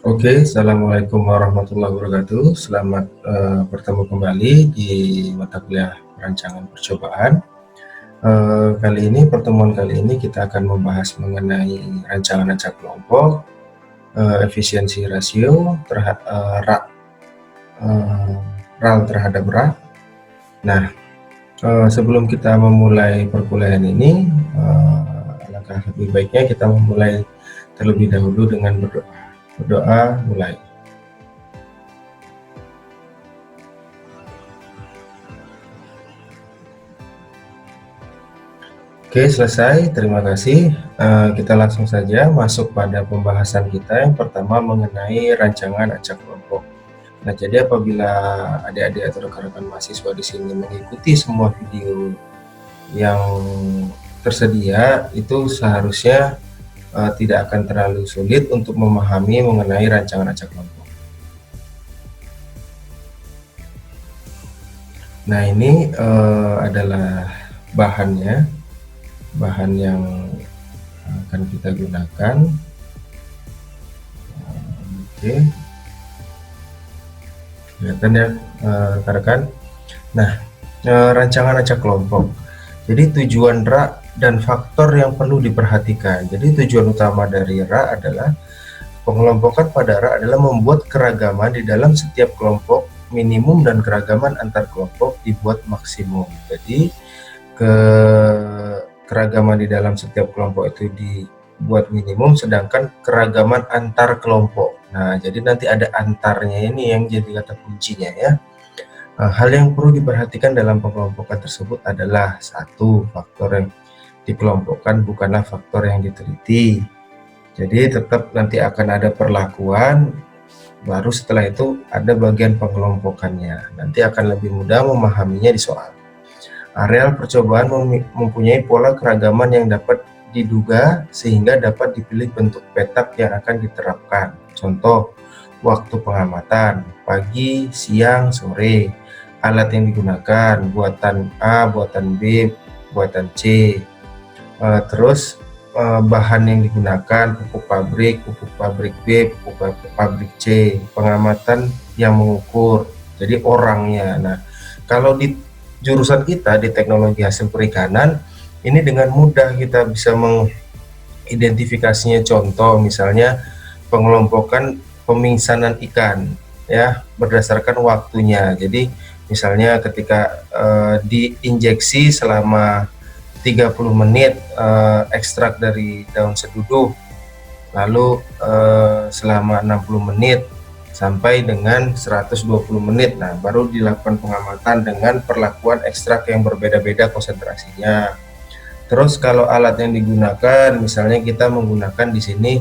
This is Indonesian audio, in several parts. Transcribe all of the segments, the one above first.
Oke, assalamualaikum warahmatullahi wabarakatuh. Selamat bertemu kembali di mata kuliah perancangan percobaan. Pertemuan kali ini kita akan membahas mengenai rancangan acak kelompok, efisiensi rasio terhadap RAL terhadap RA. Nah, sebelum kita memulai perkuliahan ini, alangkah lebih baiknya kita memulai terlebih dahulu dengan berdoa. Berdoa mulai. Oke, selesai. Terima kasih. Kita langsung saja masuk pada pembahasan kita yang pertama mengenai rancangan acak kelompok. Nah, jadi apabila adik-adik atau rekan-rekan mahasiswa di sini mengikuti semua video yang tersedia, itu seharusnya tidak akan terlalu sulit untuk memahami mengenai rancangan acak kelompok. Nah, ini adalah bahan yang akan kita gunakan. Oke, kelihatan ya rekan-rekan. Nah, rancangan acak kelompok. Jadi tujuan RA dan faktor yang perlu diperhatikan. Jadi tujuan utama dari RA adalah pengelompokan pada RA adalah membuat keragaman di dalam setiap kelompok minimum dan keragaman antar kelompok dibuat maksimum. Jadi keragaman di dalam setiap kelompok itu dibuat minimum, sedangkan keragaman antar kelompok. Nah, jadi nanti ada antarnya ini yang jadi kata kuncinya ya. Hal yang perlu diperhatikan dalam pengelompokan tersebut adalah satu, faktor yang dikelompokkan bukanlah faktor yang diteliti. Jadi tetap nanti akan ada perlakuan, baru setelah itu ada bagian pengelompokannya. Nanti akan lebih mudah memahaminya di soal. Areal percobaan mempunyai pola keragaman yang dapat diduga sehingga dapat dipilih bentuk petak yang akan diterapkan. Contoh, waktu pengamatan, pagi, siang, sore. Alat yang digunakan, buatan A, buatan B, buatan C. Terus bahan yang digunakan, pupuk pabrik B, pupuk pabrik C. Pengamatan yang mengukur, jadi orangnya. Nah, kalau di jurusan kita di teknologi hasil perikanan, ini dengan mudah kita bisa mengidentifikasinya. Contoh misalnya pengelompokan pemingsanan ikan ya berdasarkan waktunya. Jadi misalnya ketika diinjeksi selama 30 menit ekstrak dari daun seduduh, lalu selama 60 menit sampai dengan 120 menit. Nah, baru dilakukan pengamatan dengan perlakuan ekstrak yang berbeda-beda konsentrasinya. Terus kalau alat yang digunakan, misalnya kita menggunakan di sini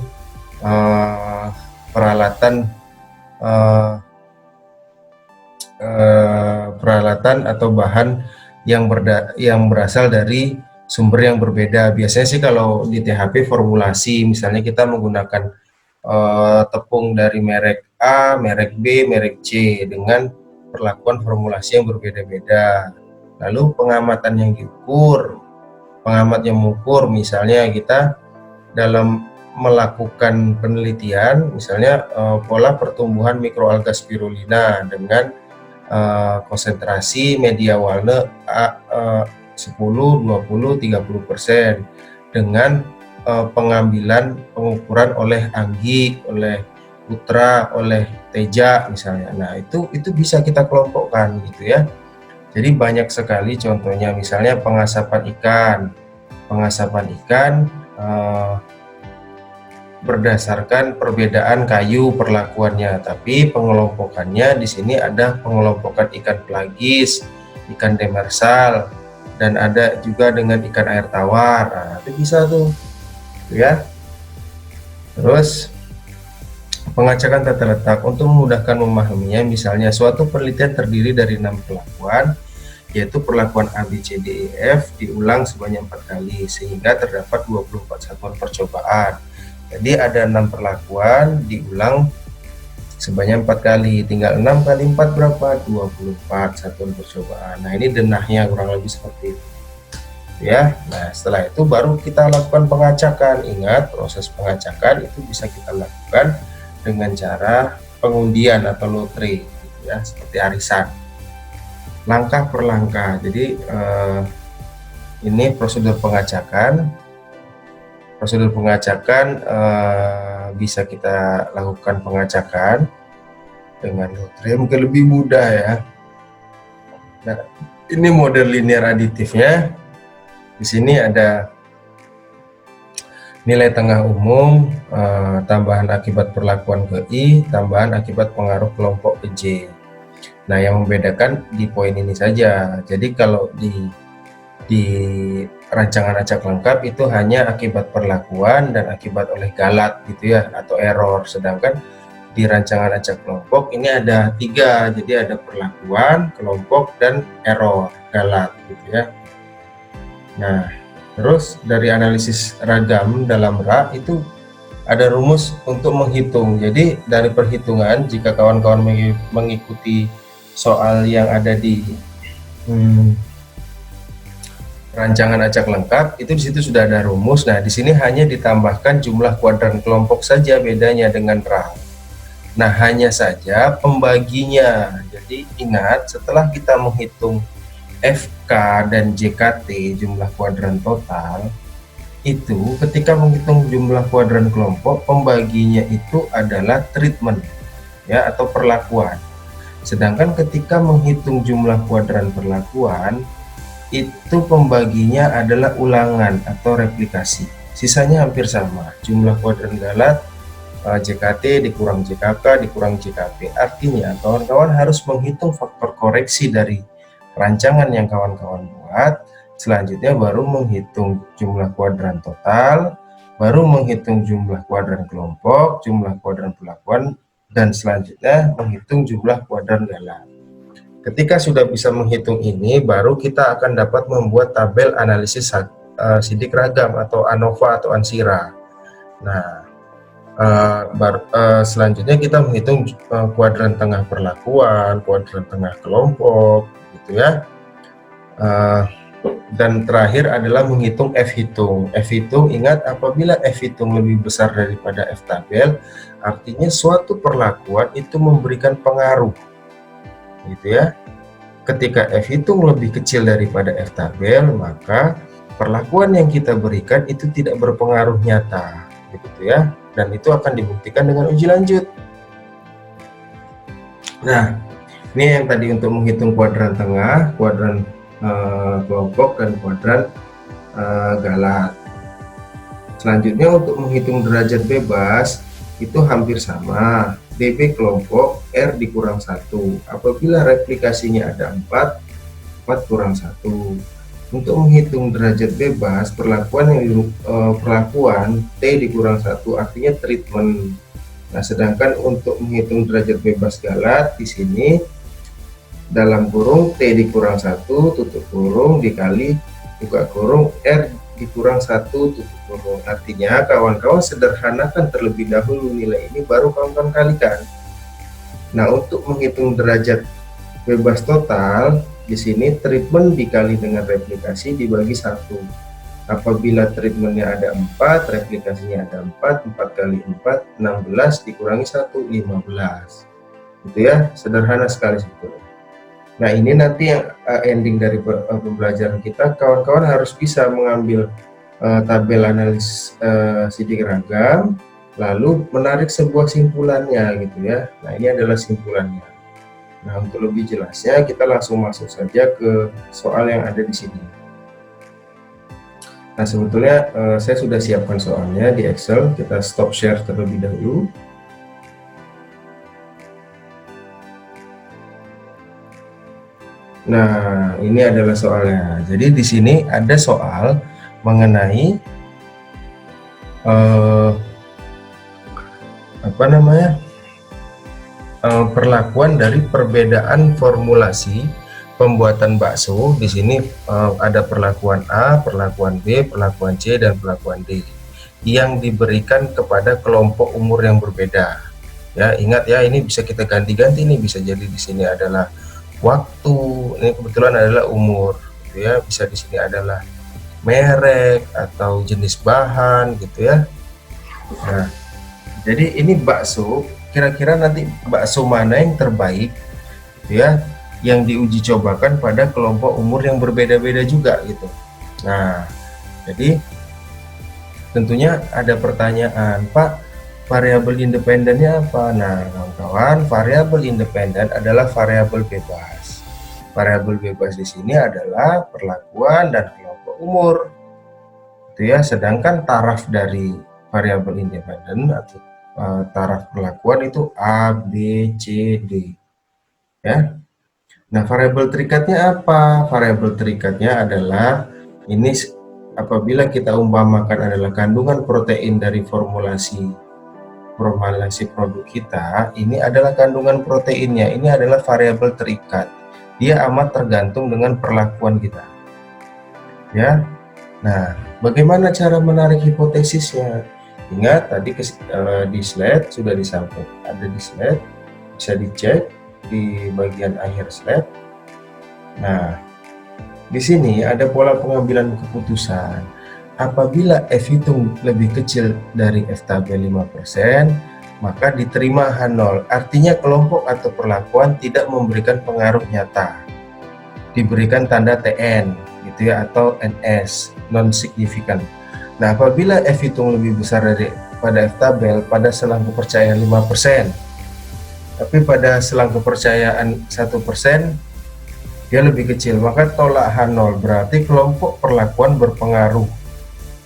peralatan atau bahan yang berasal dari sumber yang berbeda. Biasanya sih kalau di THP formulasi, misalnya kita menggunakan tepung dari merek A, merek B, merek C dengan perlakuan formulasi yang berbeda-beda. Lalu pengamatan yang diukur, pengamat yang mengukur, misalnya kita dalam melakukan penelitian, misalnya pola pertumbuhan mikroalga spirulina dengan konsentrasi media walna 10, 20, 30% dengan pengambilan pengukuran oleh Anggi, oleh Putra, oleh Teja misalnya. Nah, itu bisa kita kelompokkan gitu ya. Jadi banyak sekali contohnya, misalnya pengasapan ikan. Pengasapan ikan berdasarkan perbedaan kayu perlakuannya, tapi pengelompokannya di sini ada pengelompokan ikan pelagis, ikan demersal, dan ada juga dengan ikan air tawar. Nah, itu bisa tuh ya. Terus pengacakan tata letak untuk memudahkan memahaminya, misalnya suatu penelitian terdiri dari 6 perlakuan, yaitu perlakuan A, B, C, D, E, F diulang sebanyak 4 kali sehingga terdapat 24 satuan percobaan. Jadi ada 6 perlakuan diulang sebanyak 4 kali, tinggal 6 kali 4 berapa? 24 satuan percobaan. Nah, ini denahnya kurang lebih seperti itu ya. Nah, setelah itu baru kita lakukan pengacakan. Ingat, proses pengacakan itu bisa kita lakukan dengan cara pengundian atau lotre gitu ya, seperti arisan. Langkah per langkah. Jadi ini prosedur pengacakan. Prosedur pengacakan bisa kita lakukan pengacakan dengan lotre, mungkin lebih mudah ya. Nah, ini model linear aditifnya. Di sini ada nilai tengah umum, tambahan akibat perlakuan ke I, tambahan akibat pengaruh kelompok ke J. Nah, yang membedakan di poin ini saja. Jadi kalau di rancangan acak lengkap itu hanya akibat perlakuan dan akibat oleh galat gitu ya, atau error. Sedangkan di rancangan acak kelompok ini ada 3, jadi ada perlakuan, kelompok, dan error, galat gitu ya. Nah, terus dari analisis ragam dalam RA itu ada rumus untuk menghitung. Jadi dari perhitungan, jika kawan-kawan mengikuti soal yang ada di rancangan acak lengkap, itu di situ sudah ada rumus. Nah, di sini hanya ditambahkan jumlah kuadran kelompok saja bedanya dengan RA. Nah, hanya saja pembaginya. Jadi ingat, setelah kita menghitung FK dan JKT, jumlah kuadran total, itu ketika menghitung jumlah kuadran kelompok, pembaginya itu adalah treatment ya, atau perlakuan. Sedangkan ketika menghitung jumlah kuadran perlakuan, itu pembaginya adalah ulangan atau replikasi. Sisanya hampir sama, jumlah kuadran galat JKT dikurang JKK dikurang JKP. Artinya kawan-kawan harus menghitung faktor koreksi dari rancangan yang kawan-kawan buat. Selanjutnya baru menghitung jumlah kuadran total, baru menghitung jumlah kuadran kelompok, jumlah kuadran perlakuan, dan selanjutnya menghitung jumlah kuadran galat. Ketika sudah bisa menghitung ini, baru kita akan dapat membuat tabel analisis sidik ragam atau ANOVA atau ANSIRA. Nah, selanjutnya kita menghitung kuadran tengah perlakuan, kuadran tengah kelompok, gitu ya. Dan terakhir adalah menghitung F hitung. F hitung, ingat, apabila F hitung lebih besar daripada F tabel, artinya suatu perlakuan itu memberikan pengaruh, gitu ya. Ketika F hitung lebih kecil daripada F tabel, maka perlakuan yang kita berikan itu tidak berpengaruh nyata, gitu ya. Dan itu akan dibuktikan dengan uji lanjut. Nah, ini yang tadi untuk menghitung kuadran tengah, kuadran kelompok, dan kuadran galat. Selanjutnya untuk menghitung derajat bebas itu hampir sama. DB kelompok, R dikurang 1. Apabila replikasinya ada 4, 4 kurang 1. Untuk menghitung derajat bebas, perlakuan T dikurang 1 artinya treatment. Nah, sedangkan untuk menghitung derajat bebas galat di sini dalam kurung T dikurang 1 tutup kurung dikali buka kurung R dikurang 1 tutup kurung. Artinya kawan-kawan sederhanakan terlebih dahulu nilai ini, baru kawan-kawan kalikan. Nah, untuk menghitung derajat bebas total, di sini treatment dikali dengan replikasi dibagi 1. Apabila treatmentnya ada 4, replikasinya ada 4, 4 kali 4, 16 dikurangi 1, 15. Gitu ya, sederhana sekali sebetulnya. Nah, ini nanti yang ending dari pembelajaran kita, kawan-kawan harus bisa mengambil tabel analis sidik ragam, lalu menarik sebuah simpulannya gitu ya. Nah, ini adalah simpulannya. Nah, untuk lebih jelasnya kita langsung masuk saja ke soal yang ada di sini. Nah, sebetulnya saya sudah siapkan soalnya di Excel. Kita stop share terlebih dahulu. Nah, ini adalah soalnya. Jadi di sini ada soal mengenai perlakuan dari perbedaan formulasi pembuatan bakso. Di sini ada perlakuan A, perlakuan B, perlakuan C, dan perlakuan D yang diberikan kepada kelompok umur yang berbeda. Ya, ingat ya, ini bisa kita ganti-ganti. Ini bisa jadi di sini adalah waktu, ini kebetulan adalah umur, gitu ya. Bisa di sini adalah merek atau jenis bahan, gitu ya. Nah, jadi ini bakso kira-kira nanti bakso mana yang terbaik ya, yang diuji cobakan pada kelompok umur yang berbeda-beda juga gitu. Nah, jadi tentunya ada pertanyaan, Pak, variabel independennya apa? Nah, kawan-kawan, variabel independen adalah variabel bebas. Variabel bebas di sini adalah perlakuan dan kelompok umur. Itu ya, sedangkan taraf dari variabel independen atau taraf perlakuan itu A, B, C, D. Ya. Nah, variabel terikatnya apa? Variabel terikatnya adalah ini apabila kita umpamakan adalah kandungan protein dari formulasi produk kita, ini adalah kandungan proteinnya, ini adalah variabel terikat. Dia amat tergantung dengan perlakuan kita. Ya. Nah, bagaimana cara menarik hipotesisnya? Ingat tadi di slide sudah disampaikan, ada di slide, bisa dicek di bagian akhir slide. Nah, di sini ada pola pengambilan keputusan. Apabila F hitung lebih kecil dari F tabel 5%, maka diterima H0. Artinya kelompok atau perlakuan tidak memberikan pengaruh nyata. Diberikan tanda TN gitu ya, atau NS, non signifikan. Nah, apabila F hitung lebih besar pada F tabel pada selang kepercayaan 5%, tapi pada selang kepercayaan 1% dia lebih kecil, maka tolak H0, berarti kelompok perlakuan berpengaruh.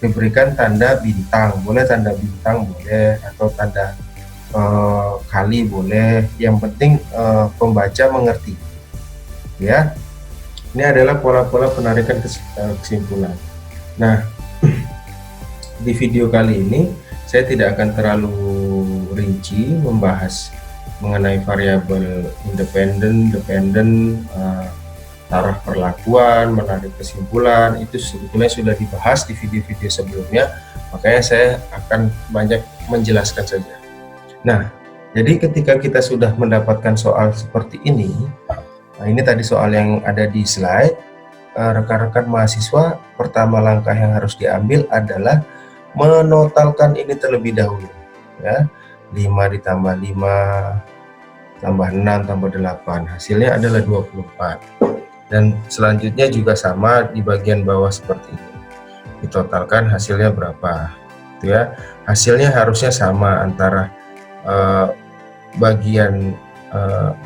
Diberikan tanda bintang, boleh tanda bintang boleh, atau tanda kali boleh, yang penting pembaca mengerti ya. Ini adalah pola-pola penarikan kesimpulan. Nah, di video kali ini saya tidak akan terlalu rinci membahas mengenai variabel independen, dependen, taraf perlakuan, menarik kesimpulan. Itu sebetulnya sudah dibahas di video-video sebelumnya, makanya saya akan banyak menjelaskan saja. Nah, jadi ketika kita sudah mendapatkan soal seperti ini, nah ini tadi soal yang ada di slide, rekan-rekan mahasiswa, pertama langkah yang harus diambil adalah menotalkan ini terlebih dahulu ya. 5 ditambah 5 tambah 6 tambah 8, hasilnya adalah 24. Dan selanjutnya juga sama di bagian bawah seperti ini, ditotalkan hasilnya berapa gitu ya. Hasilnya harusnya sama antara bagian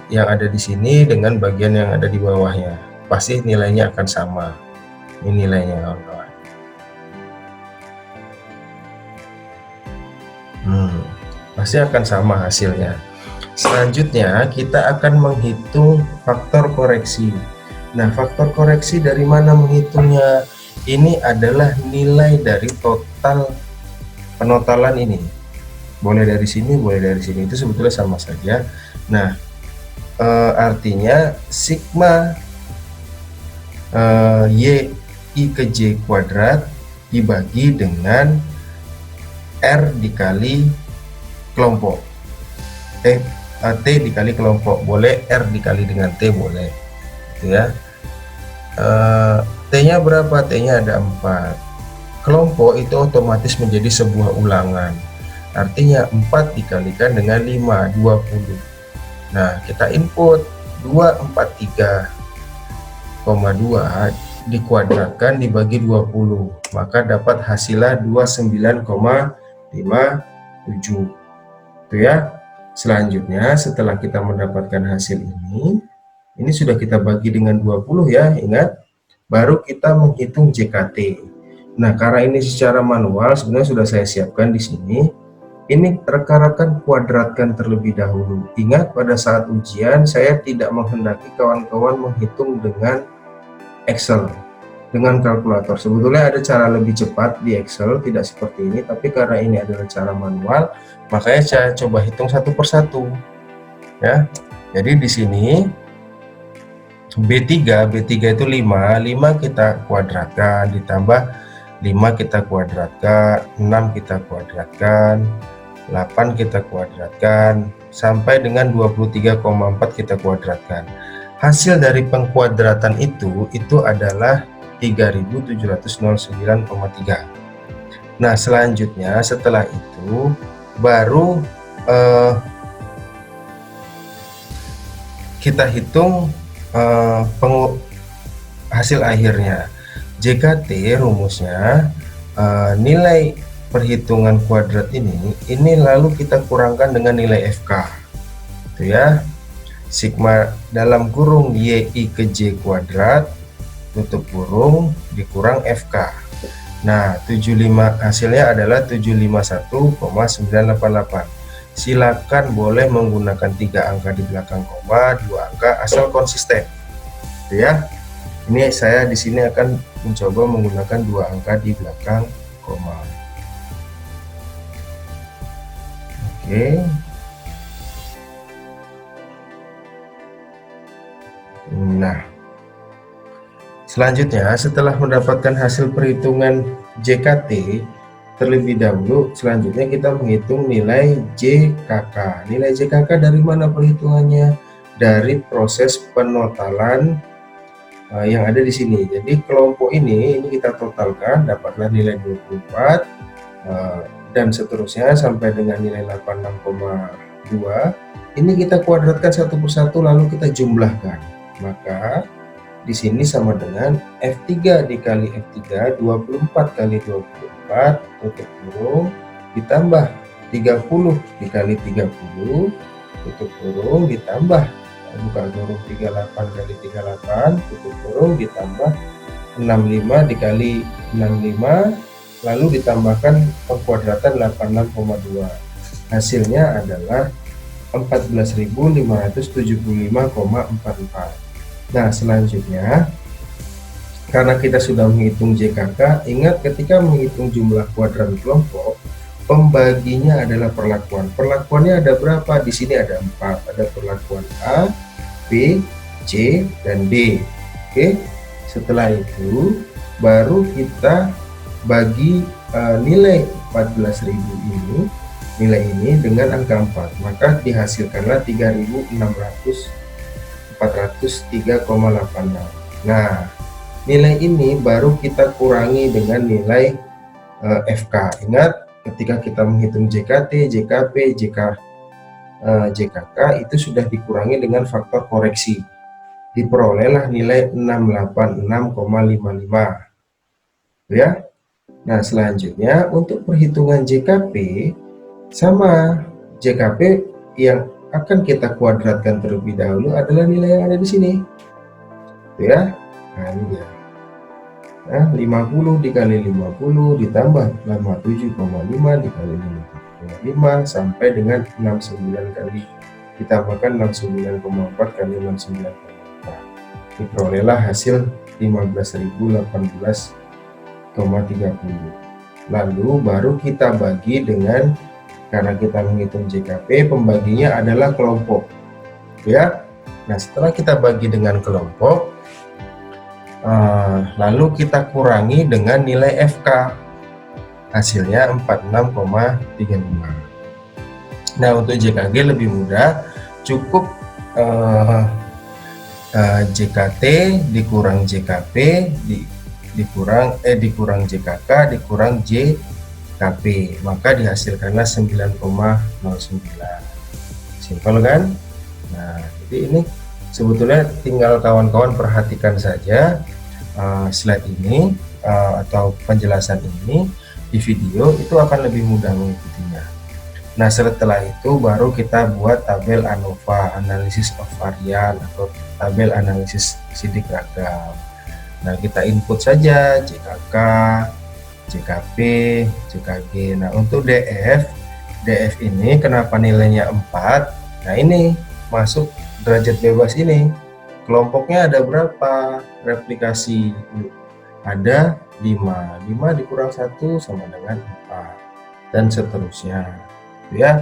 yang ada di sini dengan bagian yang ada di bawahnya, pasti nilainya akan sama. Ini nilainya kawan-kawan. Pasti akan sama hasilnya. Selanjutnya kita akan menghitung faktor koreksi. Nah, faktor koreksi dari mana menghitungnya? Ini adalah nilai dari total penotalan ini. Boleh dari sini, boleh dari sini. Itu sebetulnya sama saja. Nah, artinya sigma Y I ke J kuadrat dibagi dengan R dikali kelompok. T dikali kelompok. Boleh R dikali dengan T, boleh. Gitu ya. T-nya berapa? T-nya ada 4. Kelompok itu otomatis menjadi sebuah ulangan. Artinya 4 dikalikan dengan 5, 20. Nah, kita input 243,2 dikuadratkan dibagi 20, maka dapat hasilnya 29,57. Itu ya. Selanjutnya setelah kita mendapatkan hasil ini sudah kita bagi dengan 20 ya, ingat. Baru kita menghitung JKT. Nah, karena ini secara manual sebenarnya sudah saya siapkan di sini. Ini rekan-rekan kuadratkan terlebih dahulu. Ingat, pada saat ujian saya tidak menghendaki kawan-kawan menghitung dengan Excel, dengan kalkulator. Sebetulnya ada cara lebih cepat di Excel, tidak seperti ini, tapi karena ini adalah cara manual, makanya saya coba hitung satu persatu ya. Jadi di sini B3 itu 5 kita kuadratkan, ditambah 5 kita kuadratkan, 6 kita kuadratkan, 8 kita kuadratkan, sampai dengan 23,4 kita kuadratkan. Hasil dari pengkuadratan itu adalah 3709,3. Nah, selanjutnya setelah itu baru kita hitung hasil akhirnya. JKT rumusnya nilai perhitungan kuadrat ini lalu kita kurangkan dengan nilai FK, itu ya, sigma dalam kurung YI ke J kuadrat tutup kurung dikurang FK. Nah, 75 hasilnya adalah 751,988. Silakan boleh menggunakan 3 angka di belakang koma, 2 angka asal konsisten. Itu ya. Ini saya di sini akan mencoba menggunakan 2 angka di belakang koma. Oke. Nah, selanjutnya setelah mendapatkan hasil perhitungan JKT terlebih dahulu, selanjutnya kita menghitung nilai JKK. Nilai JKK dari mana perhitungannya? Dari proses penotalan yang ada di sini. Jadi kelompok ini kita totalkan, dapatlah nilai 24 dan seterusnya sampai dengan nilai 86,2. Ini kita kuadratkan satu persatu lalu kita jumlahkan. Maka di sini sama dengan F3 dikali F3, 24 kali 24 tutup kurung ditambah 30 dikali 30 tutup kurung ditambah buka kurung 38 kali 38 tutup kurung ditambah 65 dikali 65 lalu ditambahkan pengkuadratan 86,2. Hasilnya adalah 14.575,44. Nah, selanjutnya karena kita sudah menghitung JKK, ingat ketika menghitung jumlah kuadran kelompok, pembaginya adalah perlakuan. Perlakuannya ada berapa? Di sini ada 4. Ada perlakuan A, B, C, dan D. Oke. Setelah itu baru kita bagi nilai 14.000 ini, nilai ini dengan angka 4. Maka dihasilkanlah 3.403,86. Nah, nilai ini baru kita kurangi dengan nilai FK. Ingat, ketika kita menghitung JKT, JKP, JKK itu sudah dikurangi dengan faktor koreksi. Diperolehlah nilai 686,55. Ya. Nah, selanjutnya untuk perhitungan JKP sama JKP yang akan kita kuadratkan terlebih dahulu adalah nilai yang ada di sini. Itu ya. Nah, ini dia. Nah, 50 dikali 50 ditambah 87,5 dikali 5,5 sampai dengan 69 kali ditambahkan 69,4 kali 69,4. Diperolehlah hasil 15.018,30. Lalu baru kita bagi dengan, karena kita menghitung JKP, pembaginya adalah kelompok. Ya. Nah, setelah kita bagi dengan kelompok, lalu kita kurangi dengan nilai FK, hasilnya 46,35. Nah, untuk JKG lebih mudah, cukup JKT dikurang JKP dikurang JKK dikurang JKP, maka dihasilkanlah 9,09. Simpel kan? Nah, jadi ini sebetulnya tinggal kawan-kawan perhatikan saja slide ini atau penjelasan ini di video, itu akan lebih mudah mengikutinya. Nah, setelah itu baru kita buat tabel ANOVA, analisis of varian, atau tabel analisis sidik ragam. Nah, kita input saja JKK, JKP, JKG. Nah, untuk DF ini kenapa nilainya 4? Nah, ini masuk derajat bebas ini. Kelompoknya ada berapa? Replikasi ada 5. 5 dikurang 1 sama dengan 4. Dan seterusnya. Ya,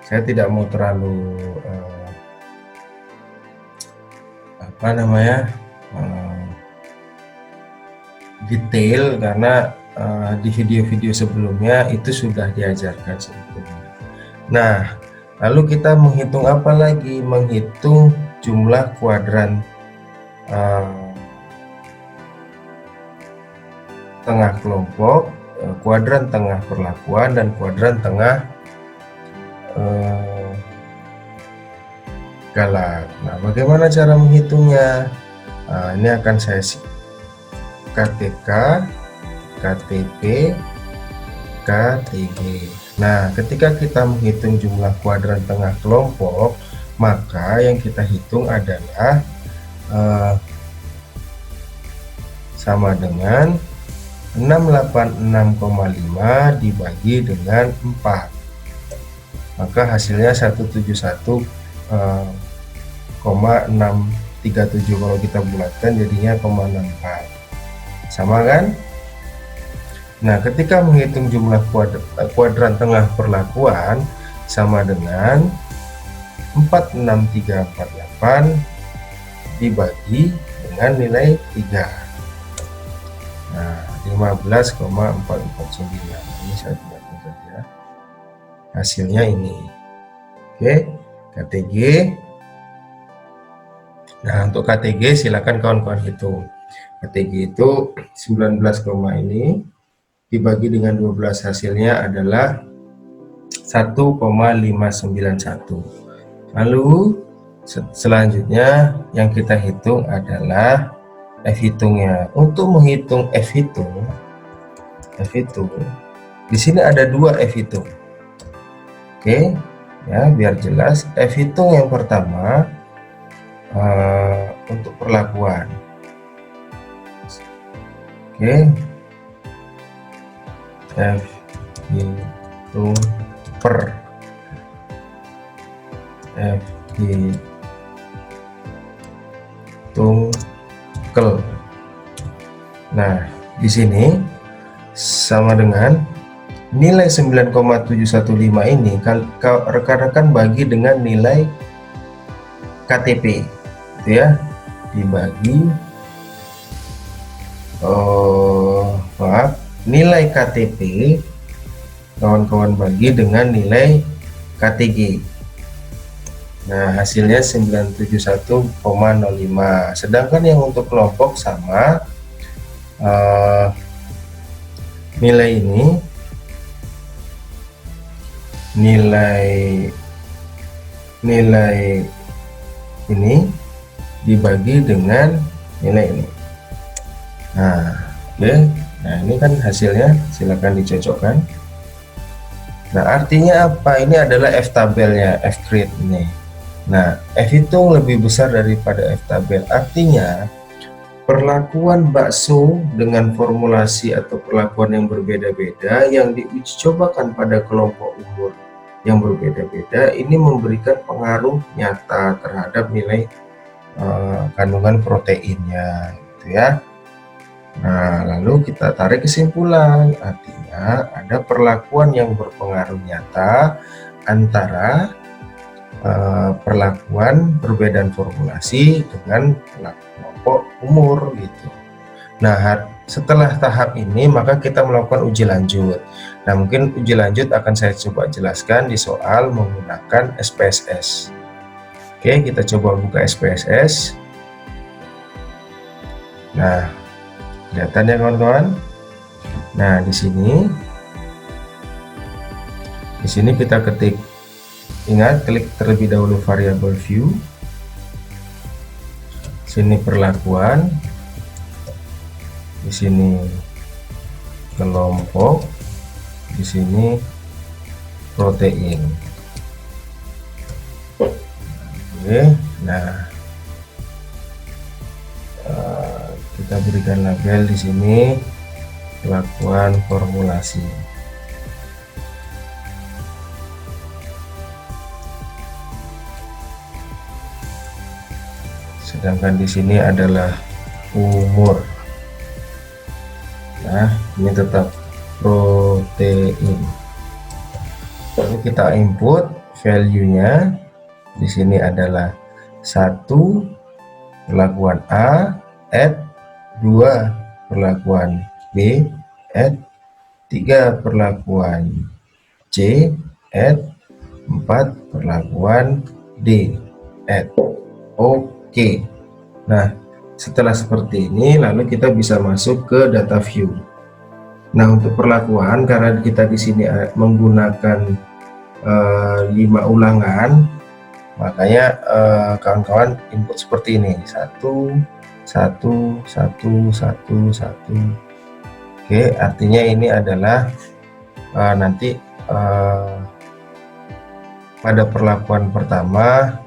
saya tidak mau terlalu detail, karena di video-video sebelumnya itu sudah diajarkan sebetulnya. Nah, lalu kita menghitung apa lagi? Menghitung jumlah kuadran tengah kelompok, kuadran tengah perlakuan, dan kuadran tengah galak. Nah, bagaimana cara menghitungnya? Nah, ini akan saya KTK, KTP, KTG. Nah, ketika kita menghitung jumlah kuadran tengah kelompok, maka yang kita hitung adalah sama dengan 686,5 dibagi dengan 4, maka hasilnya 171,637. Kalau kita bulatkan jadinya 0,64, sama kan? Nah, ketika menghitung jumlah kuadran tengah perlakuan sama dengan 46348 dibagi dengan nilai 3. Nah, 15,449. Ini saya buatkan saja. Hasilnya ini. Oke, KTG. Nah, untuk KTG silakan kawan-kawan hitung. KTG itu 19, ini dibagi dengan 12, hasilnya adalah 1,591. Lalu selanjutnya yang kita hitung adalah F hitungnya. Untuk menghitung F hitung di sini ada 2 F hitung. Oke, ya, biar jelas. F hitung yang pertama untuk perlakuan. Oke, F hitung per, F hitung kel. Nah, di sini sama dengan nilai 9,715 ini rekan-rekan bagi dengan nilai KTP, gitu ya, dibagi nilai KTP kawan-kawan bagi dengan nilai KTG. Nah, hasilnya 971,05. Sedangkan yang untuk kelompok sama, nilai ini dibagi dengan nilai ini. Nah, oke. Nah, ini kan hasilnya, silakan dicocokkan. Nah, artinya apa? Ini adalah F tabelnya, F grade ini. Nah, F hitung lebih besar daripada F tabel. Artinya perlakuan bakso dengan formulasi atau perlakuan yang berbeda-beda yang diuji cobakan pada kelompok umur yang berbeda-beda ini memberikan pengaruh nyata terhadap nilai kandungan proteinnya, gitu ya. Nah, lalu kita tarik kesimpulan, artinya ada perlakuan yang berpengaruh nyata antara perlakuan perbedaan formulasi dengan kelompok umur, gitu. Nah, setelah tahap ini maka kita melakukan uji lanjut. Nah, mungkin uji lanjut akan saya coba jelaskan di soal menggunakan SPSS. Oke, kita coba buka SPSS. Nah, kelihatan ya kawan-kawan. Nah, di sini kita ketik, ingat klik terlebih dahulu variabel view. Sini perlakuan, di sini kelompok, di sini protein. Oke, nah kita berikan label di sini perlakuan formulasi. Sedangkan di sini adalah umur. Nah, ini tetap protein. Lalu kita input value-nya. Di sini adalah 1 perlakuan A, add 2 perlakuan B, add 3 perlakuan C, add 4 perlakuan D, add. Oke. Nah, setelah seperti ini lalu kita bisa masuk ke data view. Nah, untuk perlakuan karena kita di sini menggunakan 5 ulangan, Makanya kawan-kawan input seperti ini, 1 1 1 1 1. Oke, artinya ini adalah nanti pada perlakuan pertama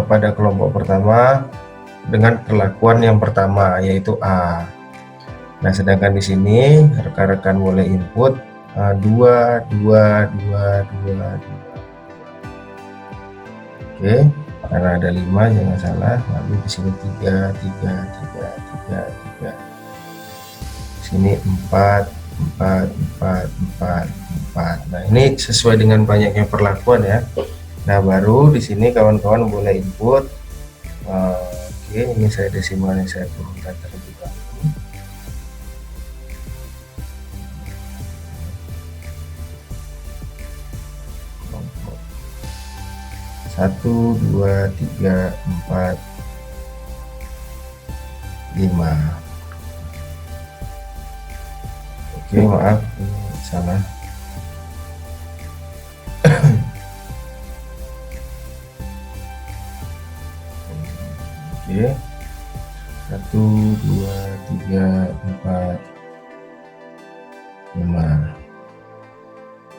pada kelompok pertama dengan perlakuan yang pertama, yaitu A. Nah, sedangkan di sini rekan-rekan boleh input 2 2 2 2 2. Oke, karena ada 5 jangan salah. Lalu di sini 3 3 3 3 3. Di sini 4 4 4 4 4. Nah, ini sesuai dengan banyaknya perlakuan ya. Nah, baru di sini kawan-kawan boleh input. Oke, ini saya desimalnya saya turunkan terlebih dahulu. Kelompok 1 2 3 4 5. Oke, maaf salah. Oke, 1 2 3 4 5.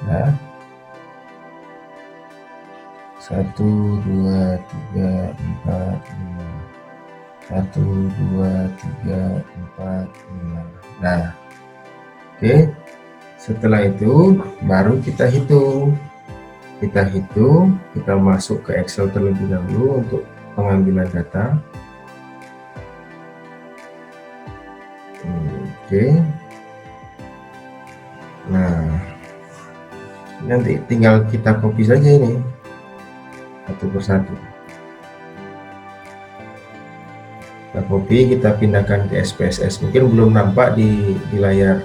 Nah, 1 2 3 4 5. 1 2 3 4 5. Nah, oke, setelah itu baru kita hitung, kita masuk ke Excel terlebih dahulu untuk pengambilan data. Oke, nah nanti tinggal kita copy saja ini satu persatu. Kita copy, kita pindahkan ke SPSS. Mungkin belum nampak di layar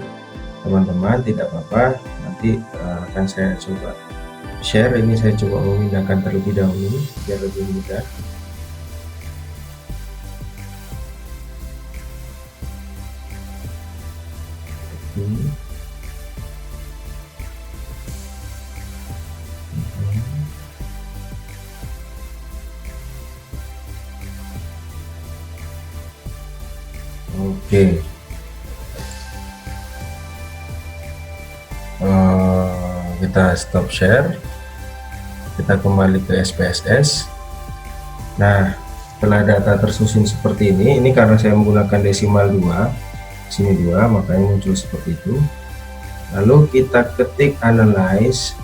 teman-teman, tidak apa-apa, nanti akan saya coba share. Ini saya coba memindahkan terlebih dahulu biar lebih mudah. Oke, kita stop share, kita kembali ke SPSS. Nah, setelah data tersusun seperti ini karena saya menggunakan desimal 2, sini 2, makanya muncul seperti itu. Lalu kita ketik analyze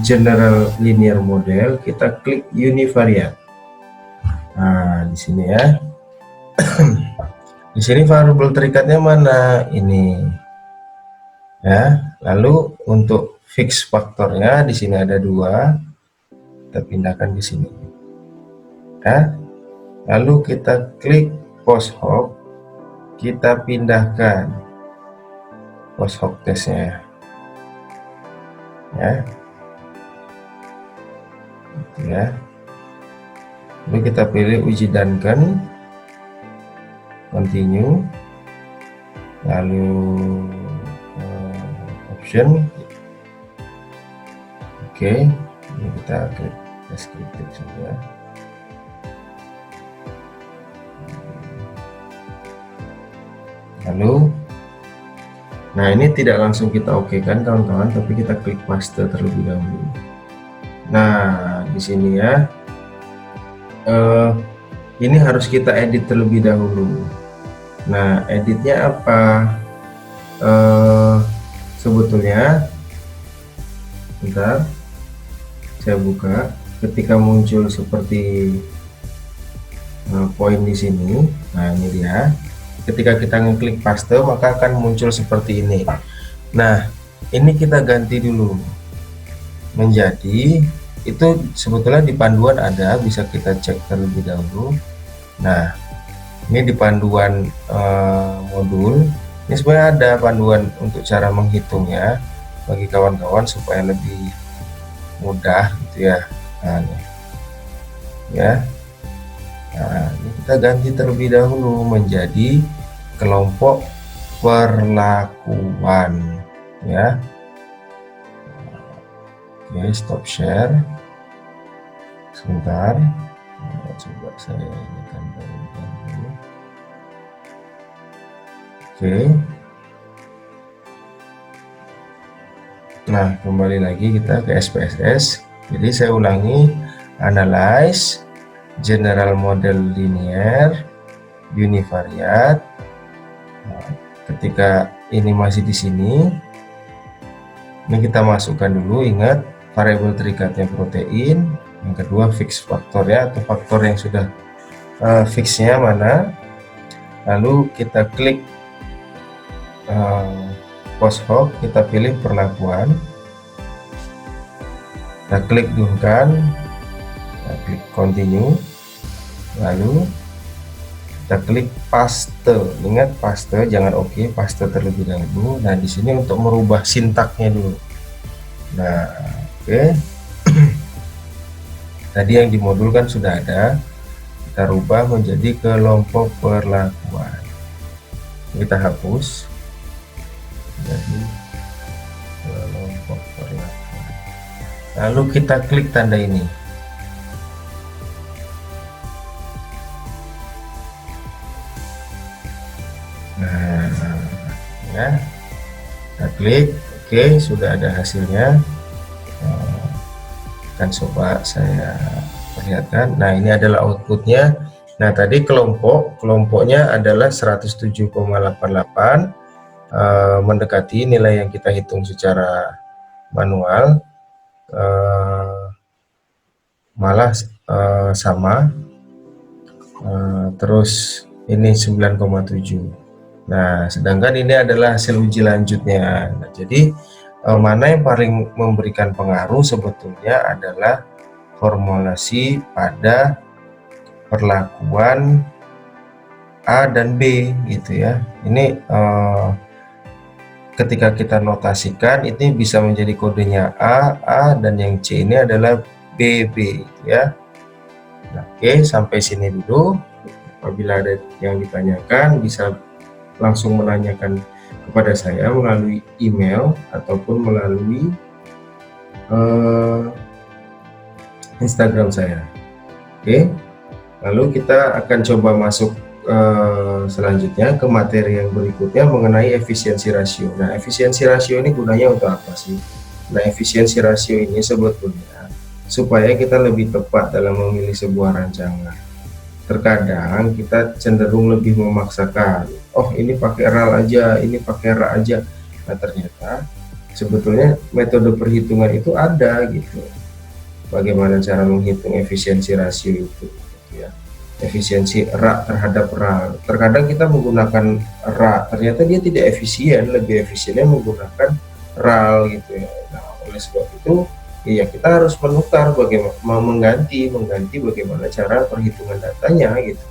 general linear model, kita klik univariate. Nah, di sini ya. Di sini variabel terikatnya mana? Ini. Ya, lalu untuk fix faktornya di sini ada 2. Kita pindahkan di sini. Ya. Lalu kita klik post hoc, kita pindahkan post hoc testnya. Ya. Gitu ya. Lalu kita pilih uji dankan, continue, lalu option. Oke, ini kita klik deskriptif saja. Lalu, nah ini tidak langsung kita oke kan kawan-kawan, tapi kita klik paste terlebih dahulu. Nah, di sini ya, ini harus kita edit terlebih dahulu. Nah, editnya apa? Sebetulnya, bentar, saya buka. Ketika muncul seperti poin di sini, nah ini dia. Ketika kita ngeklik paste, maka akan muncul seperti ini. Nah, ini kita ganti dulu menjadi, itu sebetulnya di panduan ada, bisa kita cek terlebih dahulu. Nah, ini di panduan modul, ini sebenarnya ada panduan untuk cara menghitungnya bagi kawan-kawan supaya lebih mudah gitu ya. Nah, ini. Ya. Nah, ini kita ganti terlebih dahulu menjadi kelompok perlakuan ya. Oke, stop share. Sebentar, coba saya ini tambahkan dulu. Oke. Nah, kembali lagi kita ke SPSS. Jadi saya ulangi, analyze, general model linear, univariate. Nah, ketika ini masih di sini, ini kita masukkan dulu, ingat variabel terikatnya protein, yang kedua fix faktor ya, atau faktor yang sudah fixnya mana, lalu kita klik post hoc, kita pilih perlakuan, kita klik gunakan, kita klik continue, lalu kita klik paste. Ingat paste, jangan oke, paste terlebih dahulu. Nah, di sini untuk merubah sintaknya dulu. Nah, oke. Tadi yang dimodulkan sudah ada, kita rubah menjadi kelompok perlakuan. Kita hapus, jadi kelompok perlakuan. Lalu kita klik tanda ini. Nah, ya, kita klik, oke, sudah ada hasilnya. Akan coba saya perlihatkan. Nah, ini adalah outputnya. Nah, tadi kelompoknya adalah 107,88, mendekati nilai yang kita hitung secara manual, malah sama. Terus ini 9,7. Nah, sedangkan ini adalah hasil uji lanjutnya. Nah, jadi mana yang paling memberikan pengaruh sebetulnya adalah formulasi pada perlakuan A dan B gitu ya. Ini ketika kita notasikan ini bisa menjadi kodenya A, dan yang C ini adalah BB ya. Nah, oke, sampai sini dulu. Apabila ada yang ditanyakan bisa langsung menanyakan kepada saya melalui email ataupun melalui Instagram saya. Oke, lalu kita akan coba masuk selanjutnya ke materi yang berikutnya mengenai efisiensi rasio. Nah, efisiensi rasio ini gunanya untuk apa sih? Nah, efisiensi rasio ini sebetulnya supaya kita lebih tepat dalam memilih sebuah rancangan. Terkadang kita cenderung lebih memaksakan, oh ini pakai RAL aja, ini pakai RA aja. Nah, ternyata sebetulnya metode perhitungan itu ada gitu. Bagaimana cara menghitung efisiensi rasio itu gitu ya. Efisiensi RA terhadap RAL. Terkadang kita menggunakan RA, ternyata dia tidak efisien, lebih efisiennya menggunakan RAL gitu ya. Nah, oleh sebab itu ya kita harus menukar, bagaimana mengganti bagaimana cara perhitungan datanya gitu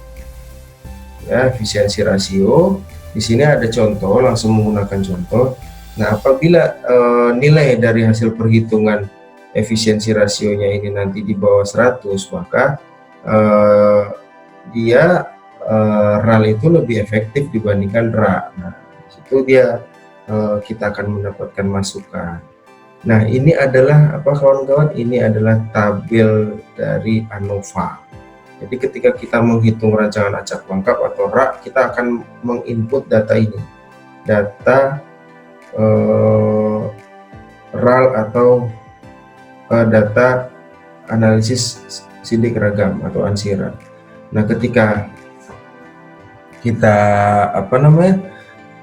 ya. Efisiensi rasio di sini ada contoh, langsung menggunakan contoh. Nah, apabila nilai dari hasil perhitungan efisiensi rasionya ini nanti di bawah 100, maka dia RAL itu lebih efektif dibandingkan RA. Nah, itu dia kita akan mendapatkan masukan. Nah, ini adalah apa kawan-kawan? Ini adalah tabel dari ANOVA. Jadi ketika kita menghitung rancangan acak lengkap atau RA, kita akan menginput data ini, data RAL atau data analisis sidik ragam atau ANSIRA. Nah, ketika kita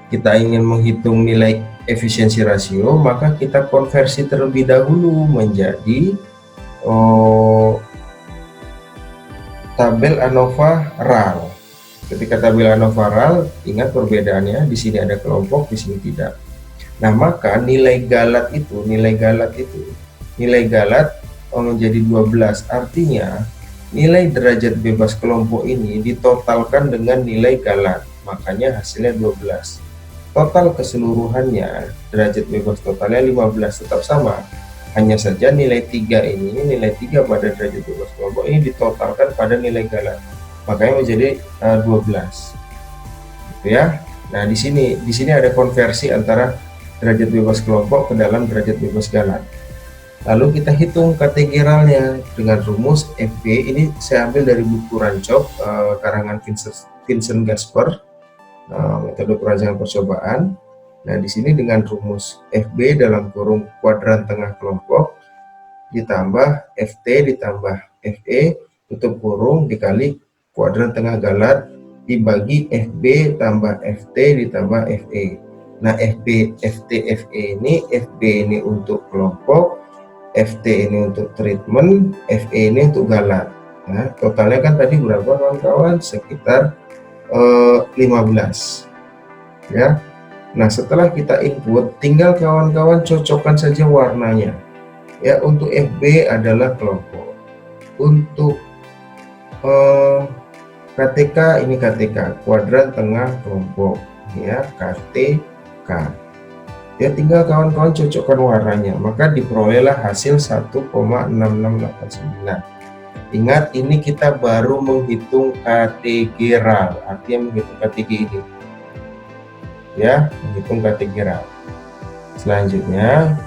kita ingin menghitung nilai efisiensi rasio, maka kita konversi terlebih dahulu menjadi tabel ANOVA RAL. Ketika tabel ANOVA RAL, ingat perbedaannya, di sini ada kelompok, di sini tidak. Nah, maka nilai galat menjadi 12, artinya nilai derajat bebas kelompok ini ditotalkan dengan nilai galat, makanya hasilnya 12. Total keseluruhannya, derajat bebas totalnya 15, tetap sama. Hanya saja nilai 3 ini, nilai 3 pada derajat bebas kelompok ini ditotalkan pada nilai galat, makanya menjadi 12. Gitu ya. Nah, di sini ada konversi antara derajat bebas kelompok ke dalam derajat bebas galat. Lalu kita hitung kategeralnya dengan rumus FB. Ini saya ambil dari buku Rancok karangan Vincent Gasper, metode perancangan percobaan. Nah, di sini dengan rumus FB dalam kurung kuadran tengah kelompok ditambah FT ditambah FE tutup kurung dikali kuadran tengah galat dibagi FB tambah FT ditambah FE. Nah, FB, FT, FE ini, FB ini untuk kelompok, FT ini untuk treatment, FE ini untuk galat. Nah, totalnya kan tadi berapa kawan-kawan? Sekitar 15 ya. Nah, setelah kita input, tinggal kawan-kawan cocokkan saja warnanya ya. Untuk FB adalah kelompok, untuk KTK ini KTK kuadran tengah kelompok ya, KTK ya. Tinggal kawan-kawan cocokkan warnanya, maka diperolehlah hasil 1,6689. Ingat, ini kita baru menghitung kategeral, artinya menghitung kategori ini ya, menghitung kategeral. Selanjutnya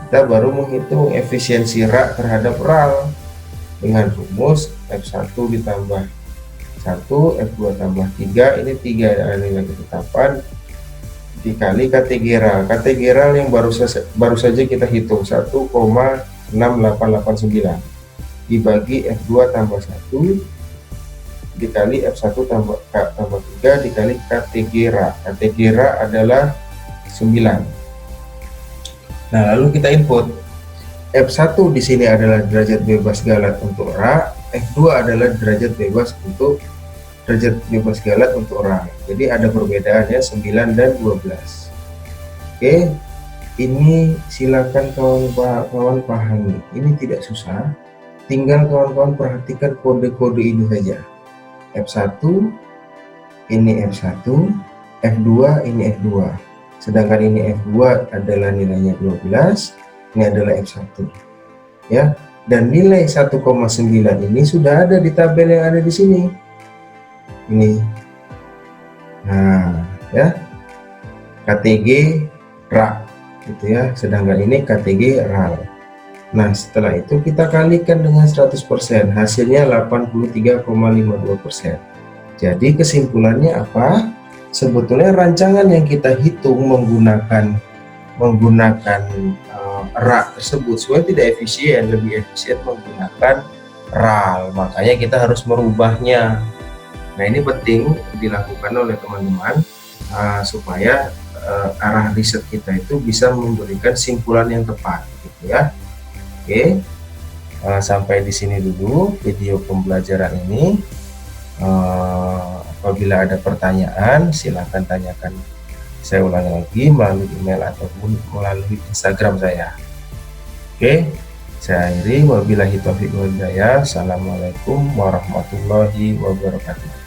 kita baru menghitung efisiensi rak terhadap RAL dengan rumus F1 ditambah 1, F2 tambah 3, ini 3 nilai ketetapan dikali kategeral. Kategeral yang baru saja kita hitung 1,6889 dibagi F2 tambah 1 dikali F1 tambah 3 dikali kategera. Kategera adalah 9. Nah, lalu kita input F1 di sini adalah derajat bebas galat untuk Ra, F2 adalah derajat bebas galat untuk Ra. Jadi ada perbedaannya 9 dan 12. Oke, ini silakan kawan-kawan pahami. Ini tidak susah. Tinggal kawan-kawan perhatikan kode-kode ini saja. F1 ini F1, F2 ini F2. Sedangkan ini F2 adalah nilainya 12, ini adalah F1 ya. Dan nilai 1,9 ini sudah ada di tabel yang ada di sini. Ini. Nah, ya. KTG RA gitu ya. Sedangkan ini KTG RAL. Nah, setelah itu kita kalikan dengan 100%, hasilnya 83,52%. Jadi kesimpulannya apa? Sebetulnya rancangan yang kita hitung menggunakan RA tersebut sebenarnya tidak efisien, lebih efisien menggunakan RAL. Makanya kita harus merubahnya. Nah, ini penting dilakukan oleh teman-teman supaya arah riset kita itu bisa memberikan simpulan yang tepat, gitu ya. Oke, sampai di sini dulu video pembelajaran ini. Apabila ada pertanyaan, silahkan tanyakan. Saya ulangi lagi melalui email ataupun melalui Instagram saya. Oke, saya akhiri. Wabillahi taufiq wal hidayah. Assalamualaikum warahmatullahi wabarakatuh.